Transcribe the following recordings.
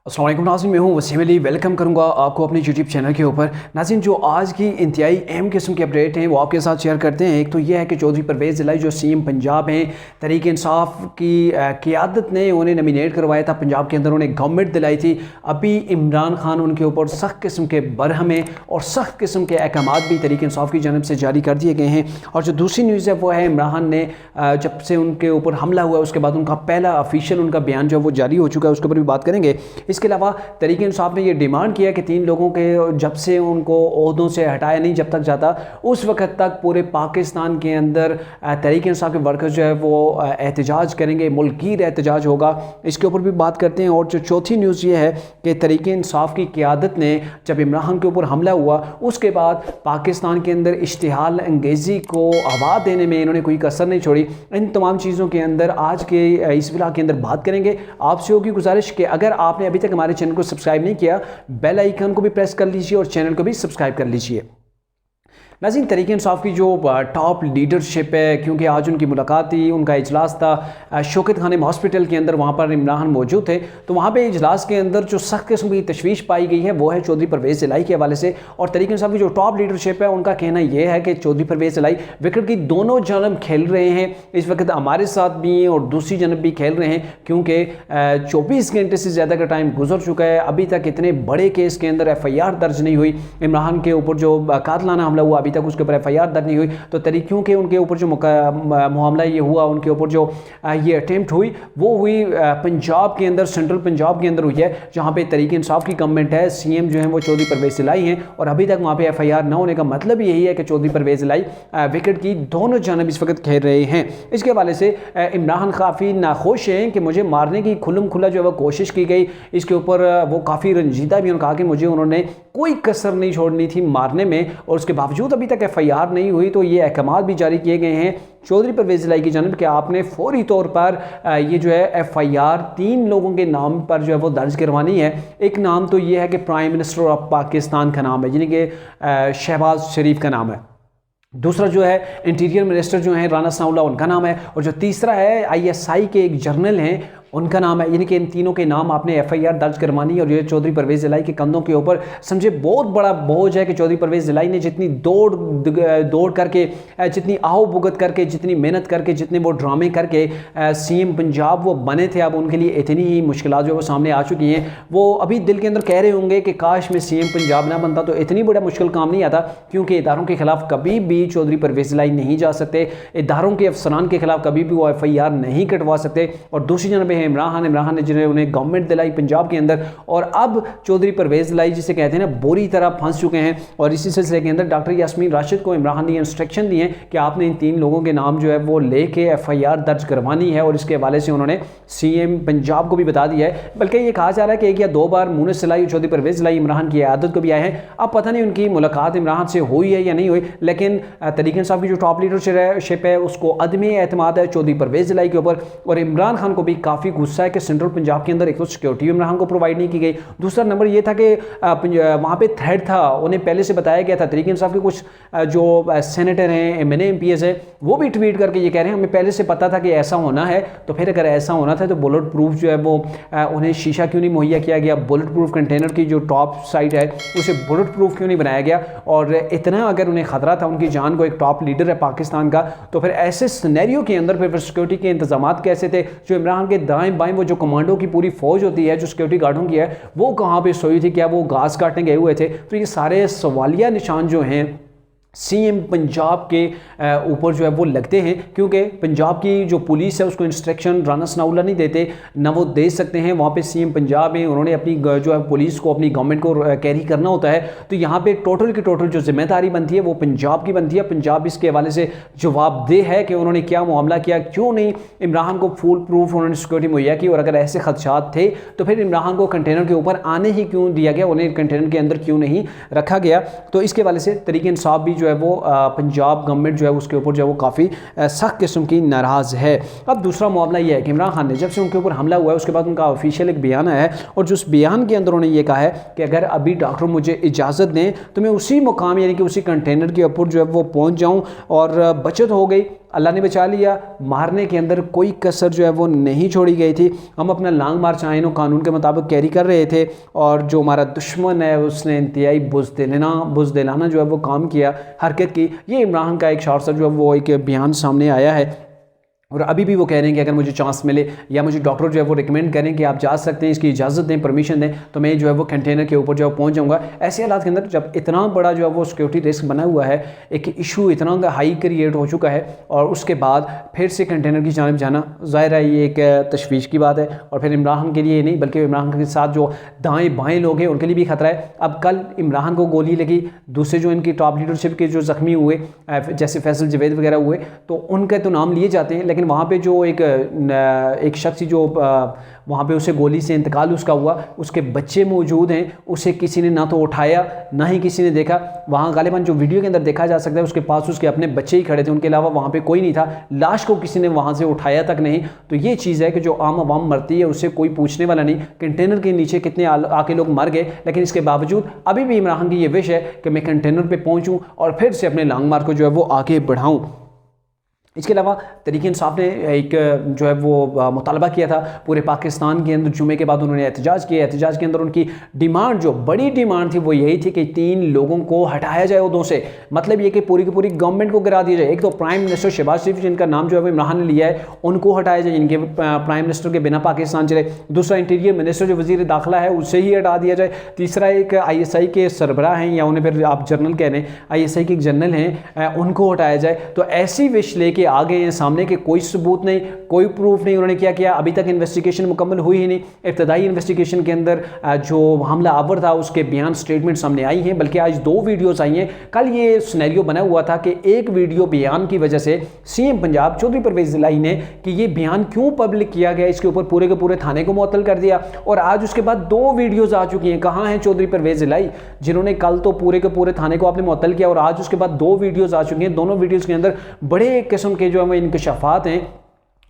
अस्सलाम वालेकुम नाज़रीन, मैं हूं वसीम अली। वेलकम करूंगा आपको अपने यूट्यूब चैनल के ऊपर। नाज़रीन, जो आज की इंतहाई अहम किस्म के अपडेट हैं वो आपके साथ शेयर करते हैं। एक तो यह है कि चौधरी परवेज़ इलाही जो सीएम पंजाब हैं, तहरीक इंसाफ की क़ियादत ने उन्हें नॉमिनेट करवाया था पंजाब के अंदर, उन्हें गवर्नमेंट दिलाई थी। अभी इमरान खान उनके ऊपर सख्त किस्म के बरहमे और सख्त किस्म के अहकामात भी तहरीक इंसाफ की जानब से जारी कर दिए गए हैं। और जो दूसरी न्यूज़ है वो है इमरान खान ने जब से उनके ऊपर हमला हुआ उसके बाद उनका पहला ऑफिशियल उनका बयान जो है वो जारी हो चुका है, उसके ऊपर भी बात करेंगे। इसके अलावा तहरीक इंसाफ ने ये डिमांड किया कि 3 लोगों के जब से उनको ओहदों से हटाया नहीं जब तक जाता उस वक्त तक पूरे पाकिस्तान के अंदर तहरीक इंसाफ के वर्कर्स जो है वो एहतजाज करेंगे, मुल्कीर एहतजाज होगा। इसके ऊपर भी बात करते हैं। और जो चौथी न्यूज़ ये है कि तहरीक इंसाफ की क़ियादत ने जब इमरान खान के ऊपर हमला हुआ उसके बाद पाकिस्तान के अंदर इश्तिहाल अंगेज़ी को हवा देने में इन्होंने कोई कसर नहीं छोड़ी। इन तमाम चीज़ों के अंदर आज के इस व्लॉग के अंदर बात करेंगे। आपसे होगी गुजारिश कि अगर आपने अभी तक हमारे चैनल को सब्सक्राइब नहीं किया, बेल आइकन को भी प्रेस कर लीजिए और चैनल को भी सब्सक्राइब कर लीजिए। नाज़रीन, तहरीक इंसाफ की जो टॉप लीडरशिप है, क्योंकि आज उनकी मुलाकात थी, उनका इजलास था शौकत खानम हॉस्पिटल के अंदर, वहाँ पर इमरान खान मौजूद थे। तो वहाँ पे इजलास के अंदर जो सख्त किस्म की तशवीश पाई गई है वो है चौधरी परवेज़ इलाही के हवाले से। और तहरीक इंसाफ की जो टॉप लीडरशिप है उनका कहना यह है कि चौधरी परवेज़ इलाही विकेट की दोनों जानब खेल रहे हैं, इस वक्त हमारे साथ भी हैं और दूसरी जानब भी खेल रहे हैं, क्योंकि 24 घंटे से ज़्यादा का टाइम गुजर चुका है। अभी तक इतने बड़े केस के अंदर FIR दर्ज नहीं हुई। इमरान के ऊपर जो कातलाना हमला हुआ अभी तक उसके ऊपर FIR दर्ज नहीं हुई। तो तरीक़ों के उनके ऊपर जो मामला ये हुआ, उनके ऊपर जो ये अटेम्प्ट हुई वो हुई पंजाब के अंदर, सेंट्रल पंजाब के अंदर हुई है, जहाँ पे तहरीक इंसाफ की गवर्नमेंट है। CM जो है वो चौधरी परवेज़ इलाही हैं और अभी तक वहाँ पे FIR ना होने का मतलब यही है कि चौधरी परवेज़ इलाही विकेट की दोनों जानब इस वक्त खेल रहे हैं। इसके हवाले से इमरान खान काफ़ी नाखुश हैं कि मुझे मारने की खुल्लम खुल्ला जो है वो कोशिश की गई। इसके ऊपर वो काफ़ी रंजीदा भी, उन्होंने कहा कि मुझे उन्होंने कोई कसर नहीं छोड़नी थी मारने में और उसके बावजूद अभी तक FIR नहीं हुई। तो ये अहकामात भी जारी किए गए हैं चौधरी परवेज़ इलाही की जानब कि आपने फौरी तौर पर ये जो है FIR 3 लोगों के नाम पर जो है वो दर्ज करवानी है। एक नाम तो ये है कि प्राइम मिनिस्टर ऑफ पाकिस्तान का नाम है, यानी कि शहबाज शरीफ का नाम है। दूसरा जो है इंटीरियर मिनिस्टर जो है राना सनाउल्लाह, उनका नाम है। और जो तीसरा है ISI के एक जर्नल हैं, उनका नाम है। यानी कि इन तीनों के नाम आपने FIR दर्ज करवानी। और ये चौधरी परवेज़ इलाही के कंधों के ऊपर समझे बहुत बड़ा बोझ है कि चौधरी परवेज़ इलाही ने जितनी दौड़ करके, जितनी आओ भुगत करके, जितनी मेहनत करके, जितने वो ड्रामे करके CM पंजाब वो बने थे, अब उनके लिए इतनी ही मुश्किलात जो वो सामने आ चुकी हैं। वो अभी दिल के अंदर कह रहे होंगे कि काश मैं CM पंजाब ना बनता तो इतनी बड़ा मुश्किल काम नहीं आता, क्योंकि इदारों के खिलाफ कभी भी चौधरी परवेज़ इलाही नहीं जा सकते, इदारों के अफसरान के खिलाफ कभी भी वो FIR नहीं कटवा सकते। और दूसरी जानब है इमरान खान ने जिन्हें उन्हें गवर्नमेंट दिलाई पंजाब के अंदर, और अब चौधरी परवेज़ इलाही जिसे कहते हैं ना बुरी तरह फंस चुके हैं। और इसी सिलसिले के अंदर डॉक्टर यास्मीन राशिद को इमरान खान ने इंस्ट्रक्शन दिए हैं कि आपने इन 3 लोगों के नाम जो है वो लेके FIR दर्ज करवानी है। और इसके हवाले से उन्होंने CM पंजाब को भी बता दिया है। बल्कि ये कहा जा रहा है कि 1 या 2 बार मुनस इलाही, चौधरी परवेज़ इलाही इमरान खान की आदत को भी आए हैं। अब पता नहीं उनकी मुलाकात इमरान खान से हुई है या नहीं हुई, लेकिन तहरीक इंसाफ की जो टॉप लीडरशिप है उसको अदमी एतमाद है चौधरी परवेज़ इलाही के ऊपर। और इमरान खान को भी काफ़ी गुस्सा है कि सेंट्रल पंजाब के अंदर एक तो सिक्योरिटी इमरान खान को प्रोवाइड नहीं की गई, दूसरा नंबर ये था कि वहाँ पे थ्रेड था, उन्हें पहले से बताया गया था। तहरीक इंसाफ के कुछ जो सेनेटर हैं, MNA MPs है, वो भी ट्वीट करके ये कह रहे हैं हमें पहले से पता था कि ऐसा होना है, तो फिर अगर ऐसा होना था तो बुलेट प्रूफ जो है वो उन्हें शीशा क्यों नहीं मुहैया किया गया, बुलेट प्रूफ कंटेनर की जो टॉप साइड है उसे बुलेट प्रूफ क्यों नहीं बनाया गया। और इतना अगर उन्हें खतरा था उनकी जान को, एक टॉप लीडर है पाकिस्तान का, तो फिर ऐसे सिनेरियो के अंदर फिर सिक्योरिटी के इंतजाम कैसे थे। जो इमरान के दाएं बाएं वो जो कमांडो की पूरी फौज होती है जो सिक्योरिटी गार्डों की है, वो कहाँ पे सोई थी, क्या वो घास काटने गए हुए थे। तो ये सारे सवालिया निशान जो हैं CM पंजाब के ऊपर जो है वो लगते हैं, क्योंकि पंजाब की जो पुलिस है उसको इंस्ट्रक्शन राना सनाउल्लाह नहीं देते, ना वो दे सकते हैं। वहाँ पे CM पंजाब है, उन्होंने अपनी जो है पुलिस को, अपनी गवर्नमेंट को कैरी करना होता है। तो यहाँ पे टोटल की टोटल जो जिम्मेदारी बनती है वो पंजाब की बनती है। पंजाब इसके हवाले से जवाबदेह है कि उन्होंने क्या मामला किया, क्यों नहीं इमरान को फुल प्रूफ उन्होंने सिक्योरिटी मुहैया की। और अगर ऐसे खदशात थे तो फिर इमरान को कंटेनर के ऊपर आने ही क्यों दिया गया, उन्हें कंटेनर के अंदर क्यों नहीं रखा गया। तो इसके हवाले से तहरीक इंसाफ भी जो है वो पंजाब गवर्नमेंट जो है उसके ऊपर जो है वो काफ़ी सख्त किस्म की नाराज़ है। अब दूसरा मामला ये है कि इमरान खान ने जब से उनके ऊपर हमला हुआ है उसके बाद उनका ऑफिशियल एक बयान आया है, और जो उस बयान के अंदर उन्होंने ये कहा है कि अगर अभी डॉक्टर मुझे इजाज़त दें तो मैं उसी मुकाम यानी कि उसी कंटेनर के ऊपर जो है वो पहुँच जाऊँ और बचत हो गई अल्लाह ने बचा लिया, मारने के अंदर कोई कसर जो है वो नहीं छोड़ी गई थी। हम अपना लॉन्ग मार्च आईन कानून के मुताबिक कैरी कर रहे थे और जो हमारा दुश्मन है उसने इंतहाई बुज़दिलाना जो है वो काम किया, हरकत की। ये इमरान का एक शार्ट जो है वो एक बयान सामने आया है और अभी भी वो कह रहे हैं कि अगर मुझे चांस मिले या मुझे डॉक्टर जो है वो रिकमेंड करें कि आप जा सकते हैं, इसकी इजाज़त दें, परमिशन दें, तो मैं जो है वो कंटेनर के ऊपर जो है पहुंच जाऊंगा। ऐसे हालात के अंदर जब इतना बड़ा जो है वो सिक्योरिटी रिस्क बना हुआ है, एक इशू इतना हाई क्रिएट हो चुका है और उसके बाद फिर से कंटेनर की जानिब जाना ज़ाहिर है ये एक तशवीश की बात है। और फिर इमरान के लिए नहीं बल्कि इमरान के साथ जो दाएँ बाएँ लोग हैं उनके लिए भी खतरा है। अब कल इमरान को गोली लगी, दूसरे जो इनकी टॉप लीडरशिप के जो ज़ख्मी हुए जैसे फैसल जवेद वगैरह हुए तो उनके तो नाम लिए जाते हैं, लेकिन वहाँ पे जो एक शख्स जो वहाँ पे उसे गोली से इंतकाल उसका हुआ, उसके बच्चे मौजूद हैं, उसे किसी ने ना तो उठाया ना ही किसी ने देखा। वहाँ गालिबन जो वीडियो के अंदर देखा जा सकता है उसके पास उसके अपने बच्चे ही खड़े थे, उनके अलावा वहाँ पे कोई नहीं था, लाश को किसी ने वहाँ से उठाया तक नहीं। तो ये चीज़ है कि जो आम आवाम मरती है उससे कोई पूछने वाला नहीं। कंटेनर के नीचे कितने आके लोग मर गए, लेकिन इसके बावजूद अभी भी इमरान की ये विश है कि मैं कंटेनर पर पहुँचूँ और फिर से अपने लॉन्ग मार्च को जो है वो आगे बढ़ाऊँ। इसके अलावा तहरीक इंसाफ ने एक जो है वो मुतालबा किया था पूरे पाकिस्तान के अंदर, जुमे के बाद उन्होंने एहतजाज किया। एहतजाज के अंदर उनकी डिमांड जो बड़ी डिमांड थी वो यही थी कि 3 लोगों को हटाया जाए उहदों से, मतलब ये कि पूरी की पूरी गवर्नमेंट को गिरा दिया जाए। एक तो प्राइम मिनिस्टर शहबाज शरीफ जिनका नाम जो है वो इमरान ने लिया है उनको हटाया जाए, इनके प्राइम मिनिस्टर के बिना पाकिस्तान चले। दूसरा इंटीरियर मिनिस्टर जो वज़ीर दाखिला है उससे ही हटा दिया जाए। तीसरा एक ISI के सरबराह हैं या उन्हें फिर आप जनरल कह रहे हैं, ISI के एक जनरल हैं, उनको हटाया जाए। तो ऐसी विश लेके आगे हैं सामने के कोई सबूत नहीं, कोई प्रूफ नहीं। उन्होंने क्या किया, अभी तक इन्वेस्टिगेशन मुकम्मल हुई ही नहीं। इब्तदाई इन्वेस्टिगेशन के अंदर जो हमला आवर था उसके बयान स्टेटमेंट सामने आई हैं, बल्कि आज 2 वीडियोस आई हैं। कल ये सिनेरियो बना हुआ था कि एक वीडियो बयान की वजह से CM पंजाब चौधरी परवेज इलाही ने कि ये बयान क्यों पब्लिक किया गया, इसके ऊपर पूरे के पूरे थाने को मुअत्तल कर दिया। और आज उसके बाद 2 वीडियोज आ चुकी हैं। कहाँ हैं चौधरी परवेज इलाही जिन्होंने कल तो पूरे के पूरे थाने को आपने मुअत्तल किया, और आज उसके बाद 2 वीडियोज आ चुकी हैं। दोनों वीडियोज के अंदर बड़े किस्म के जो है इंकशाफात हैं,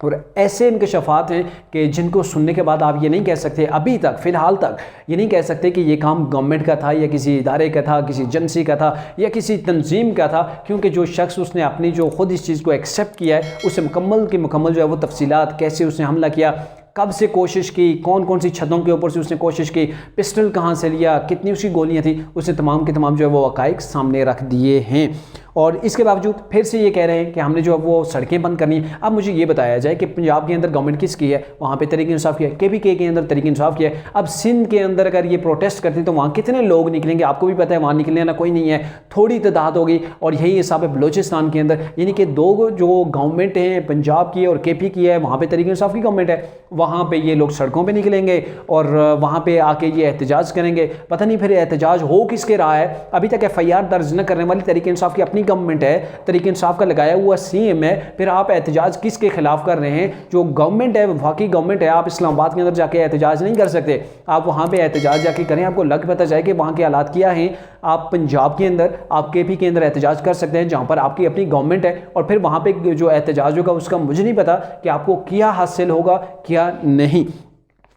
और ऐसे इंकशाफात हैं कि जिनको सुनने के बाद आप ये नहीं कह सकते, अभी तक फ़िलहाल तक ये नहीं कह सकते कि ये काम गवर्नमेंट का था या किसी इदारे का था, किसी एजेंसी का था या किसी तंजीम का था, क्योंकि जो शख्स उसने अपनी जो खुद इस चीज़ को एक्सेप्ट किया है उसे मुकम्मल की मुकम्मल जो है वो तफसीलात, कैसे उसने हमला किया, कब से कोशिश की, कौन कौन सी छतों के ऊपर से उसने कोशिश की, पिस्टल कहाँ से लिया, कितनी उसकी गोलियाँ थी, उसने तमाम के तमाम जो है वो हक़ाइक़ सामने रख दिए हैं। और इसके बावजूद फिर से ये कह रहे हैं कि हमने जो है वो सड़कें बंद करनी है। अब मुझे ये बताया जाए कि पंजाब के अंदर गवर्नमेंट किसकी है, वहाँ पे तहरीक इंसाफ किया है, KPK के अंदर तहरीक इंसाफ किया है। अब सिंध के अंदर अगर ये प्रोटेस्ट करते हैं तो वहाँ कितने लोग निकलेंगे, आपको भी पता है, वहाँ निकलने वाला कोई नहीं है, थोड़ी तादाद होगी। और यही हिसाब है बलोचिस्तान के अंदर, यानी कि 2 जो गवर्नमेंट हैं, पंजाब की और KP की है, वहाँ पर तहरीक इंसाफ की गवर्नमेंट है, वहाँ पर ये लोग सड़कों पर निकलेंगे और वहाँ पर आके ये एहतजाज करेंगे। पता नहीं फिर एहतजाज हो किसके रहा है। अभी तक FIR दर्ज न करने वाली तहरीक इंसाफ की अपनी गवर्नमेंट है, तहरीक इंसाफ का लगाया हुआ CM है, फिर आप एहतजाज किसके खिलाफ कर रहे हैं? जो गवर्नमेंट है, वफाकी गवर्नमेंट है, आप इस्लामाबाद के अंदर जाके एहतजाज नहीं कर सकते, आप वहाँ पे एहतजाज जाके करें, आपको लग पता जाए कि वहाँ के हालात क्या हैं। आप पंजाब के अंदर, आप KP के अंदर एहतजाज कर सकते हैं जहाँ पर आपकी अपनी गवर्नमेंट है, और फिर वहाँ पर जो एहतजाज होगा उसका मुझे नहीं पता कि आपको क्या हासिल होगा क्या नहीं।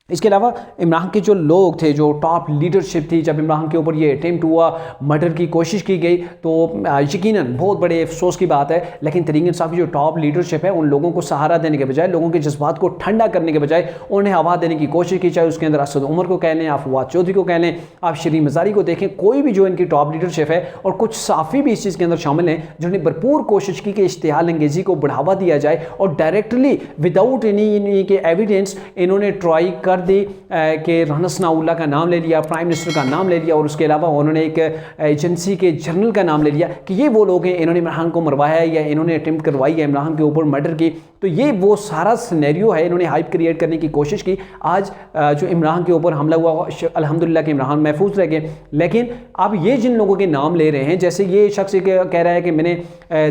इसके अलावा इमरान के जो लोग थे, जो टॉप लीडरशिप थी, जब इमरान के ऊपर ये अटेम्प्ट हुआ, मर्डर की कोशिश की गई, तो यकीनन बहुत बड़े अफसोस की बात है। लेकिन तहरीक इंसाफ की जो टॉप लीडरशिप है, उन लोगों को सहारा देने के बजाय, लोगों के जज्बात को ठंडा करने के बजाय उन्हें हवा देने की कोशिश की। चाहे उसके अंदर असद उमर को कह लें, आप फवाद चौधरी को कह लें, आप शरीफ मज़ारी को देखें, कोई भी जो इनकी टॉप लीडरशिप है, और कुछ साफ़ी भी इस चीज़ के अंदर शामिल हैं जिन्होंने भरपूर कोशिश की कि इश्तिहाल अंगेज़ी को बढ़ावा दिया जाए, और डायरेक्टली विदाउट एनी के एविडेंस इन्होंने ट्राई कर दी कि राना सनाउल्लाह का नाम ले लिया, प्राइम मिनिस्टर का नाम ले लिया, और उसके अलावा उन्होंने एक एजेंसी के जनरल का नाम ले लिया कि ये वो लोग हैं, इन्होंने इमरान को मरवाया है या इन्होंने अटेम्प्ट करवाई है इमरान के ऊपर मर्डर की। तो ये वो सारा सिनेरियो है, इन्होंने हाइप क्रिएट करने की कोशिश की। आज जो इमरान के ऊपर हमला हुआ, अल्हम्दुलिल्लाह कि इमरान महफूज रह गए। लेकिन अब ये जिन लोगों के नाम ले रहे हैं, जैसे ये शख्स कह रहा है कि मैंने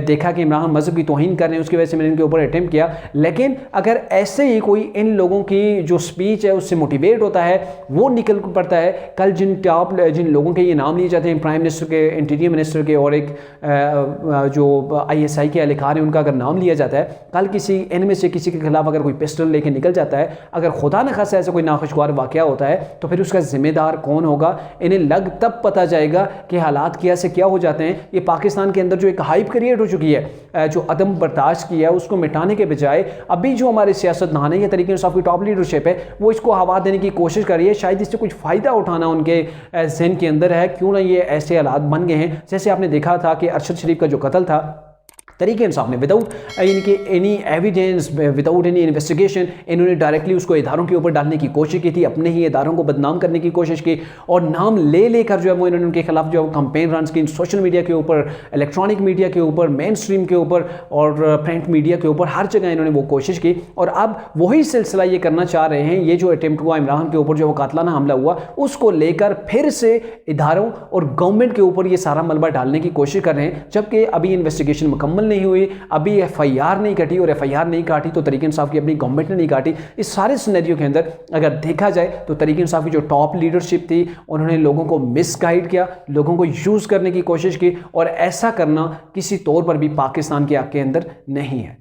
देखा कि इमरान मज़हब की तौहीन कर रहे हैं, उसकी वजह से मैंने इनके ऊपर अटेम्प्ट किया। लेकिन अगर ऐसे ही कोई इन लोगों की जो स्पीच है उससे मोटिवेट होता है, वो निकल पड़ता है, कल जिन लोगों के ये नाम लिए जाते हैं, प्राइम मिनिस्टर के, इंटीरियर मिनिस्टर के, और एक जो ISI के एहलकार हैं, उनका अगर नाम लिया जाता है, कल किसी इनमें से किसी के खिलाफ अगर कोई पिस्टल लेके निकल जाता है, अगर खुदा न खासा ऐसा कोई नाखुशगवार वाकया होता है, तो फिर उसका जिम्मेदार कौन होगा? इन्हें लग तब पता जाएगा कि हालात कैसे क्या हो जाते हैं। ये पाकिस्तान के अंदर जो एक हाइप क्रिएट हो चुकी है, जो अदम बर्दाश्त किया है, उसको मिटाने के बजाय अभी जो हमारे सियासतदान है या तरीके इंसाफ की टॉप लीडरशिप है, वो इसको हवा देने की कोशिश कर रही है। शायद इससे कुछ फ़ायदा उठाना उनके जहन के अंदर है। क्यों ना ये ऐसे हालात बन गए हैं, जैसे आपने देखा था कि अरशद शरीफ का जो कत्ल था, तरीके इंसाफ ने विदाउट इनके any evidence, without any investigation, इन्होंने डायरेक्टली उसको इदारों के ऊपर डालने की कोशिश की थी, अपने ही इदारों को बदनाम करने की कोशिश की, और नाम ले लेकर जो है वो इन्होंने उनके खिलाफ जो है कंपेन रन की, सोशल मीडिया के ऊपर, इलेक्ट्रॉनिक मीडिया के ऊपर, मेन स्ट्रीम के ऊपर और प्रिंट मीडिया के ऊपर, हर जगह इन्होंने वो कोशिश की। और अब वही सिलसिला ये करना चाह रहे हैं। ये जो अटेम्प्ट हुआ इमरान के ऊपर, जो वो कातलाना हमला हुआ, उसको लेकर फिर से इदारों और गवर्नमेंट के ऊपर ये सारा मलबा डालने की कोशिश कर रहे हैं, जबकि अभी इन्वेस्टिगेशन मुकम्मल नहीं हुई, अभी एफआईआर नहीं कटी, और एफआईआर नहीं काटी तो तरीके इंसाफ की अपनी गवर्नमेंट ने नहीं काटी। इस सारे सिनेरियो के अंदर अगर देखा जाए तो तरीके इंसाफ की जो टॉप लीडरशिप थी, उन्होंने लोगों को मिसगाइड किया, लोगों को यूज करने की कोशिश की, और ऐसा करना किसी तौर पर भी पाकिस्तान के हक के अंदर नहीं है।